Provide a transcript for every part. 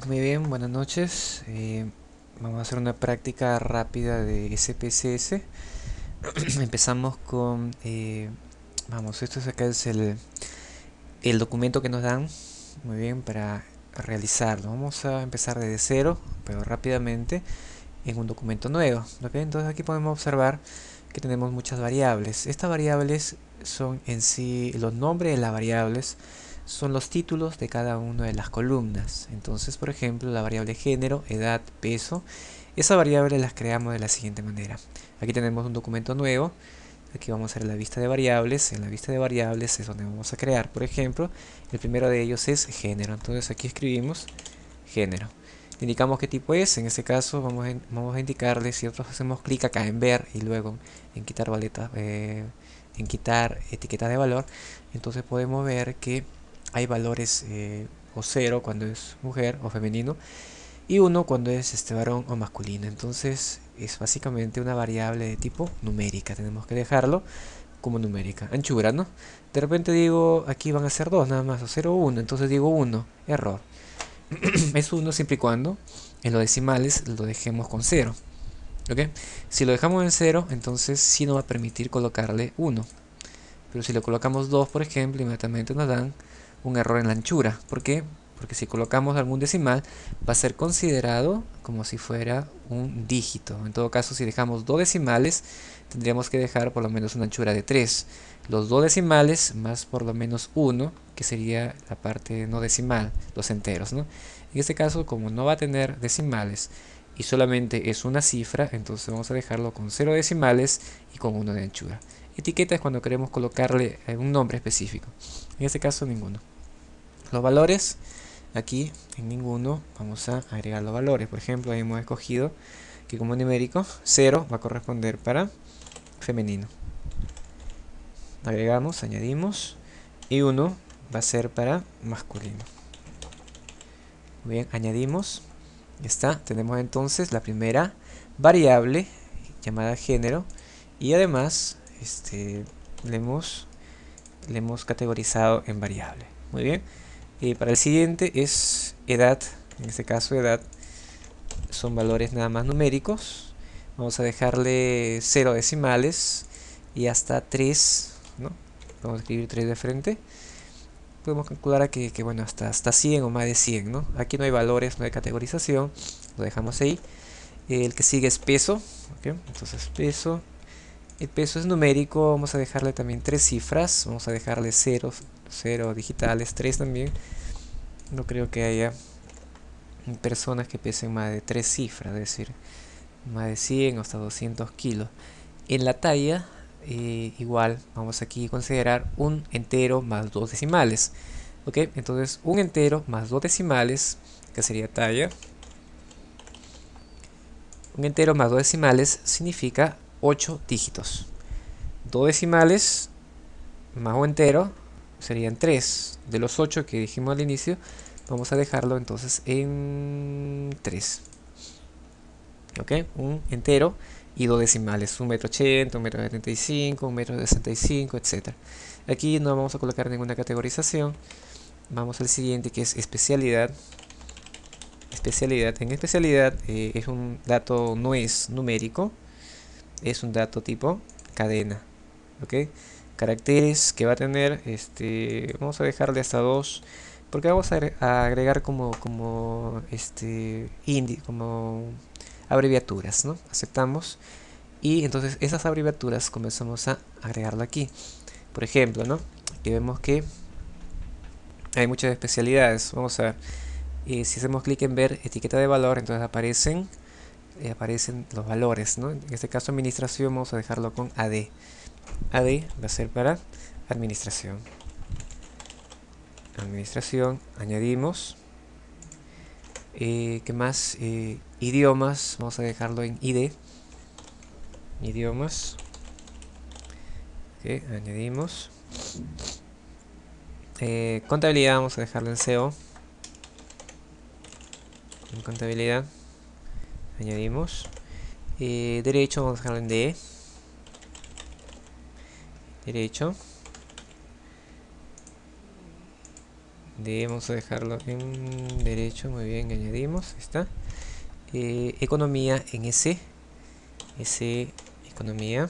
Muy bien, buenas noches. Vamos a hacer una práctica rápida de SPSS. Empezamos con, vamos, esto es acá es el documento que nos dan, muy bien, para realizarlo. Vamos a empezar desde cero, pero rápidamente en un documento nuevo. ¿Ok? Entonces aquí podemos observar que tenemos muchas variables. Estas variables son en sí los nombres de las variables, son los títulos de cada una de las columnas. Entonces, por ejemplo, la variable género, edad, peso, esa variable las creamos de la siguiente manera. Aquí tenemos un documento nuevo. Aquí vamos a hacer la vista de variables. En la vista de variables es donde vamos a crear, por ejemplo, el primero de ellos es género. Entonces aquí escribimos género. Indicamos qué tipo es. En este caso vamos a indicarle, si nosotros hacemos clic acá en ver y luego en quitar en quitar etiqueta de valor, entonces podemos ver que hay valores o 0 cuando es mujer o femenino y 1 cuando es varón o masculino. Entonces es básicamente una variable de tipo numérica. Tenemos que dejarlo como numérica. Anchura, ¿no? De repente digo, aquí van a ser 2 nada más, o 0 o 1, entonces digo 1, error. Es 1 siempre y cuando en los decimales lo dejemos con 0. ¿Ok? Si lo dejamos en 0, entonces sí nos va a permitir colocarle 1. Pero si lo colocamos 2, por ejemplo, inmediatamente nos dan un error en la anchura. ¿Por qué? Porque si colocamos algún decimal va a ser considerado como si fuera un dígito. En todo caso, si dejamos dos decimales, tendríamos que dejar por lo menos una anchura de 3. Los dos decimales más por lo menos 1, que sería la parte no decimal, los enteros, ¿no? En este caso, como no va a tener decimales y solamente es una cifra, entonces vamos a dejarlo con 0 decimales y con 1 de anchura. Etiqueta es cuando queremos colocarle un nombre específico. En este caso, ninguno. Los valores, aquí en ninguno vamos a agregar los valores. Por ejemplo, ahí hemos escogido que como numérico 0 va a corresponder para femenino. Agregamos, añadimos, y 1 va a ser para masculino. Muy bien, añadimos. Ya está, tenemos entonces la primera variable llamada género y además le hemos categorizado en variable. Muy bien. Para el siguiente es edad. En este caso edad son valores nada más numéricos. Vamos a dejarle 0 decimales y hasta 3, ¿no? Vamos a escribir 3 de frente. Podemos calcular que bueno, hasta 100 o más de 100, ¿no? Aquí no hay valores, no hay categorización. Lo dejamos ahí. El que sigue es peso. ¿Okay? Entonces peso. El peso es numérico, vamos a dejarle también 3 cifras, vamos a dejarle 0, 0 digitales, 3 también. No creo que haya personas que pesen más de 3 cifras, es decir, más de 100 o hasta 200 kilos. En la talla, igual, vamos aquí a considerar un entero más 2 decimales. ¿Ok? Entonces, un entero más 2 decimales, que sería talla. Un entero más 2 decimales significa 8 dígitos. 2 decimales más un entero serían 3. De los 8 que dijimos al inicio, vamos a dejarlo entonces en 3. ¿Ok? Un entero y dos decimales. 1,80 m, 1,75 m, 1,65 m, etc. Aquí no vamos a colocar ninguna categorización. Vamos al siguiente, que es especialidad. En especialidad es un dato, no es numérico, es un dato tipo cadena. ¿Ok? Caracteres que va a tener, vamos a dejarle hasta 2, porque vamos a agregar como abreviaturas, ¿no? Aceptamos y entonces esas abreviaturas comenzamos a agregarlo aquí. Por ejemplo, ¿no? Aquí vemos que hay muchas especialidades. Vamos a ver, si hacemos clic en ver etiqueta de valor, entonces aparecen los valores, ¿no? En este caso administración vamos a dejarlo con AD. AD va a ser para administración. Administración, añadimos. ¿Qué más? Idiomas, vamos a dejarlo en ID. Idiomas. Okay, añadimos. Contabilidad, vamos a dejarlo en CO. En contabilidad, añadimos. Derecho, vamos a dejarlo en DE. Derecho. vamos a dejarlo en derecho, muy bien, añadimos, ahí está. Economía en S economía,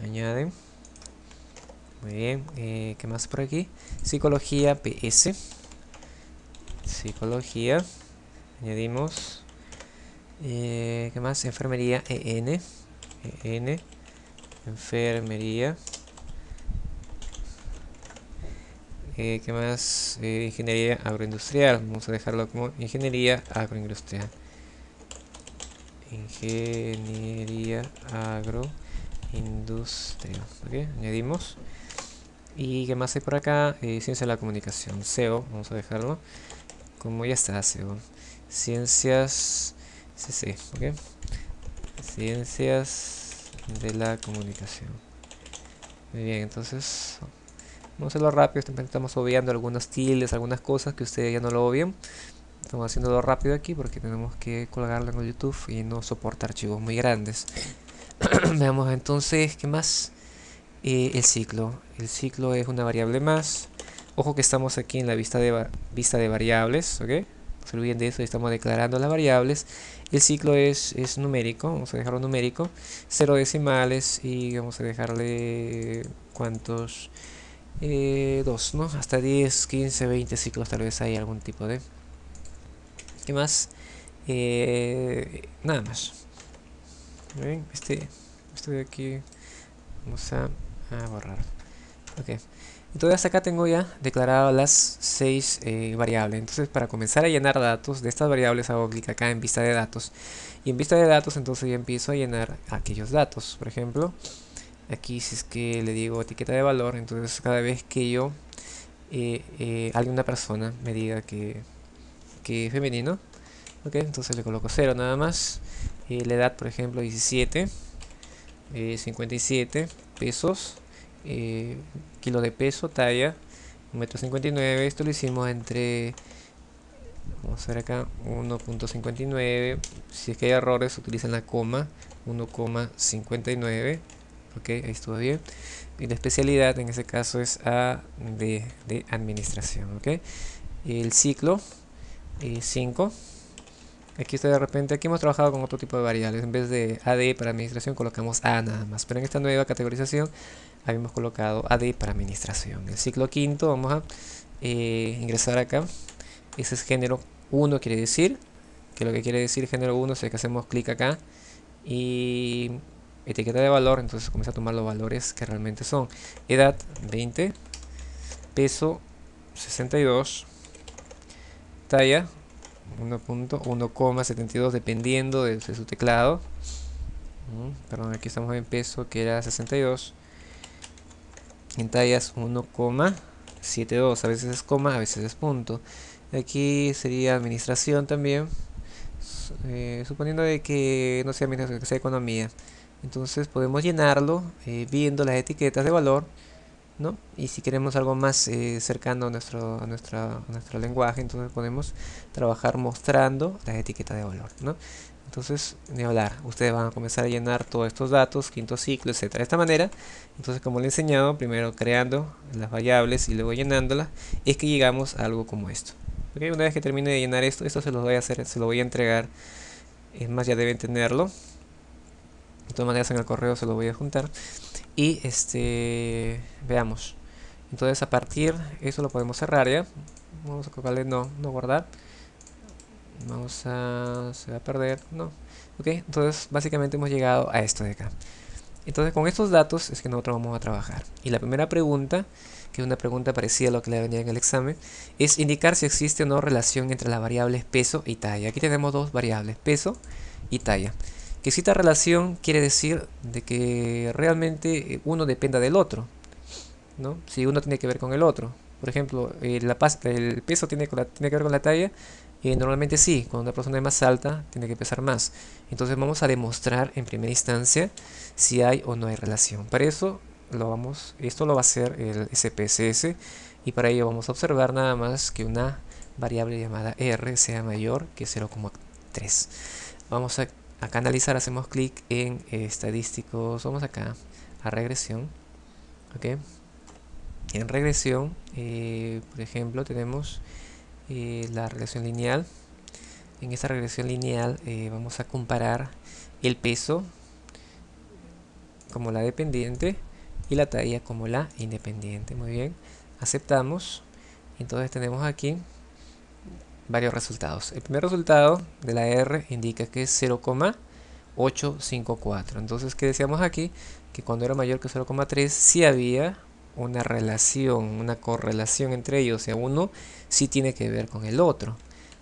añaden, muy bien. ¿Qué más por aquí? Psicología PS, psicología, añadimos. ¿Qué más? Enfermería EN, enfermería. ¿Qué más? Ingeniería agroindustrial, vamos a dejarlo como ingeniería agroindustrial. Ingeniería agroindustrial, ¿ok? Añadimos. ¿Y qué más hay por acá? Ciencia de la comunicación, SEO, vamos a dejarlo como ya está, SEO. Ciencias CC, ¿ok? Ciencias de la comunicación. Muy bien, entonces vamos a hacerlo rápido. Estamos obviando algunas tildes, algunas cosas que ustedes ya no lo obvian. Estamos haciéndolo rápido aquí porque tenemos que colgarlo en el YouTube y no soporta archivos muy grandes. Veamos entonces, ¿qué más? El ciclo. El ciclo es una variable más. Ojo que estamos aquí en la vista de variables, ¿ok? No se olviden de eso, estamos declarando las variables. El ciclo es numérico, vamos a dejarlo numérico. 0 decimales y vamos a dejarle... ¿cuántos? 2, ¿no? Hasta 10, 15, 20 ciclos tal vez hay algún tipo de... ¿Qué más? Nada más. ¿Ven? Este de aquí vamos a borrar. Ok. Entonces acá tengo ya declaradas las 6 variables. Entonces para comenzar a llenar datos de estas variables hago clic acá en vista de datos. Y en vista de datos entonces ya empiezo a llenar aquellos datos. Por ejemplo, aquí si es que le digo etiqueta de valor, entonces cada vez que yo, alguna persona me diga que es femenino, ok, entonces le coloco 0 nada más. La edad por ejemplo 17, 57 pesos, kilo de peso, talla 1,59 m. Esto lo hicimos entre, vamos a ver acá, 1,59. Si es que hay errores utilizan la coma, 1,59. ok, ahí estuvo bien. Y la especialidad en ese caso es A de administración, ok. El ciclo 5. Aquí está de repente, aquí hemos trabajado con otro tipo de variables. En vez de AD para administración colocamos A nada más. Pero en esta nueva categorización habíamos colocado AD para administración. El ciclo quinto vamos a ingresar acá. Ese es género 1, quiere decir. Que lo que quiere decir género 1 es que hacemos clic acá. Y etiqueta de valor, entonces comienza a tomar los valores que realmente son. Edad 20. Peso 62. Talla 1,72 dependiendo de su teclado. Perdón, aquí estamos en peso que era 62. En tallas 1,72. A veces es coma, a veces es punto. Aquí sería administración también. Suponiendo de que no sea administración, que sea economía. Entonces podemos llenarlo viendo las etiquetas de valor, ¿no? Y si queremos algo más cercano a nuestro lenguaje, entonces podemos trabajar mostrando las etiquetas de valor, ¿no? Entonces, ni hablar, ustedes van a comenzar a llenar todos estos datos, quinto ciclo, etcétera. De esta manera, entonces como les he enseñado, primero creando las variables y luego llenándolas, es que llegamos a algo como esto. ¿Okay? Una vez que termine de llenar esto se los voy a hacer, se lo voy a entregar. Es más, ya deben tenerlo. De todas maneras en el correo se lo voy a juntar. Y veamos. Entonces a partir, eso lo podemos cerrar ya. Vamos a colocarle no guardar. Se va a perder, no. Ok, entonces básicamente hemos llegado a esto de acá. Entonces con estos datos es que nosotros vamos a trabajar. Y la primera pregunta, que es una pregunta parecida a lo que le venía en el examen, es indicar si existe o no relación entre las variables peso y talla. Aquí tenemos dos variables, peso y talla. Que exista relación quiere decir de que realmente uno dependa del otro, ¿no? Si uno tiene que ver con el otro. Por ejemplo, el peso tiene que ver con la talla. Normalmente sí, cuando una persona es más alta, tiene que pesar más. Entonces vamos a demostrar en primera instancia si hay o no hay relación. Para eso esto lo va a hacer el SPSS. Y para ello vamos a observar nada más que una variable llamada R sea mayor que 0,3. Vamos a analizar, hacemos clic en estadísticos. Vamos acá a regresión. ¿Ok? En regresión, por ejemplo, tenemos la regresión lineal. En esta regresión lineal vamos a comparar el peso como la dependiente y la talla como la independiente. Muy bien, aceptamos. Entonces tenemos aquí varios resultados. El primer resultado de la R indica que es 0,854. Entonces, ¿qué decíamos aquí? Que cuando era mayor que 0,3 sí había una relación, una correlación entre ellos. O sea, uno sí tiene que ver con el otro.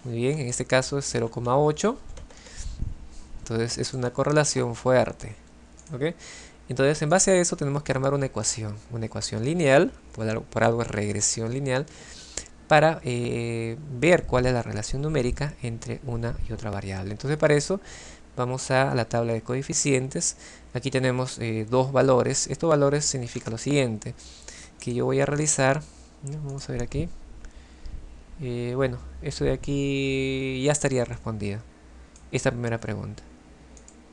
Muy bien, en este caso es 0,8. Entonces es una correlación fuerte. ¿Ok? Entonces, en base a eso tenemos que armar una ecuación lineal, por algo es regresión lineal, para ver cuál es la relación numérica entre una y otra variable. Entonces, para eso vamos a la tabla de coeficientes. Aquí tenemos dos valores. Estos valores significan lo siguiente, que yo voy a realizar, vamos a ver aquí, bueno, esto de aquí ya estaría respondido, esta primera pregunta.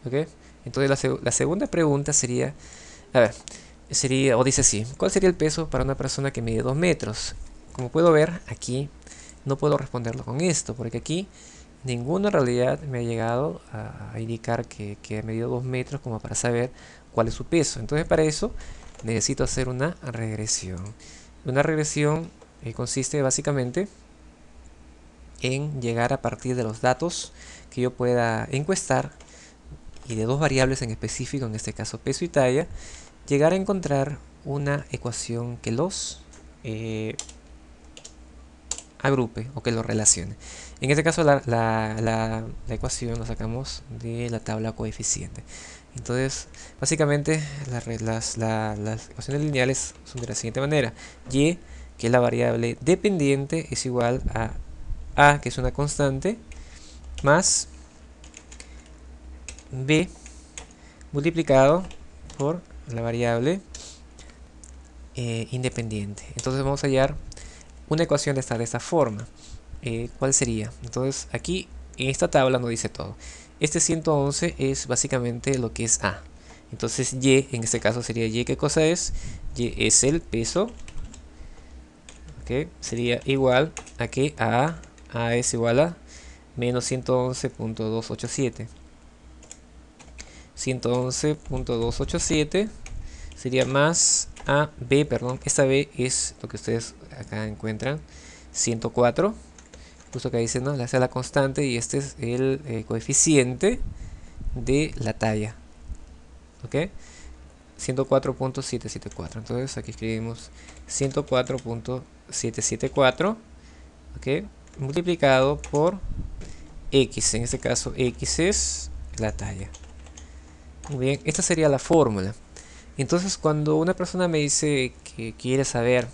¿Ok? Entonces la segunda pregunta sería, a ver, sería, o dice así, ¿cuál sería el peso para una persona que mide 2 metros? Como puedo ver aquí, no puedo responderlo con esto, porque aquí ninguna realidad me ha llegado a indicar que ha medido 2 metros como para saber cuál es su peso. Entonces para eso necesito hacer una regresión. Una regresión consiste básicamente en llegar a partir de los datos que yo pueda encuestar y de dos variables en específico, en este caso peso y talla, llegar a encontrar una ecuación que los agrupe o que los relacione. En este caso la ecuación la sacamos de la tabla coeficiente. Entonces, básicamente las ecuaciones lineales son de la siguiente manera. Y, que es la variable dependiente, es igual a, que es una constante, más b multiplicado por la variable independiente. Entonces vamos a hallar una ecuación de esta forma. ¿Cuál sería? Entonces aquí en esta tabla nos dice todo. Este 111 es básicamente lo que es A. Entonces Y, en este caso sería Y, ¿qué cosa es? Y es el peso. ¿Ok? Sería igual a que A es igual a menos 111.287. 111.287 sería más a B, perdón, esta B es lo que ustedes acá encuentran, 104, justo que dice, ¿no? Le hace la constante y este es el coeficiente de la talla, ¿ok? 104.774, entonces aquí escribimos 104.774, ¿ok? Multiplicado por X, en este caso X es la talla. Muy bien, esta sería la fórmula. Entonces, cuando una persona me dice que quiere saber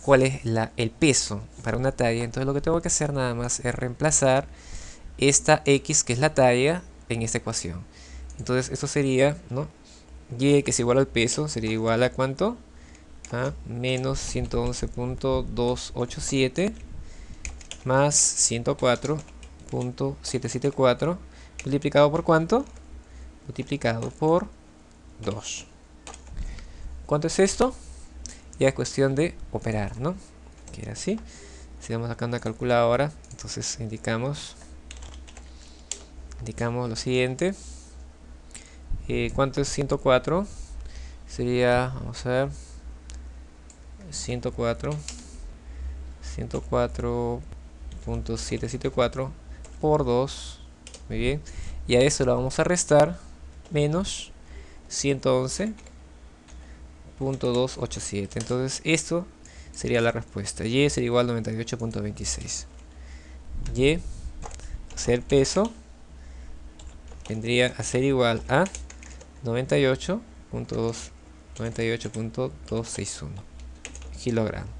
cuál es el peso para una talla, entonces lo que tengo que hacer nada más es reemplazar esta X, que es la talla, en esta ecuación. Entonces, esto sería, ¿no? Y, que es igual al peso, sería igual a ¿cuánto? A menos 111.287 más 104.774 multiplicado por ¿cuánto? Multiplicado por 2. ¿Cuánto es esto? Ya es cuestión de operar, ¿no? Que era así. Si vamos acá una calculadora, entonces indicamos lo siguiente. ¿Cuánto es 104? Sería, vamos a ver, 104.774 por 2. Muy bien. Y a eso lo vamos a restar menos 111.287. Entonces esto sería la respuesta. Y sería igual a 98.26. Y, ser el peso, vendría a ser igual a 98.261 kilogramos.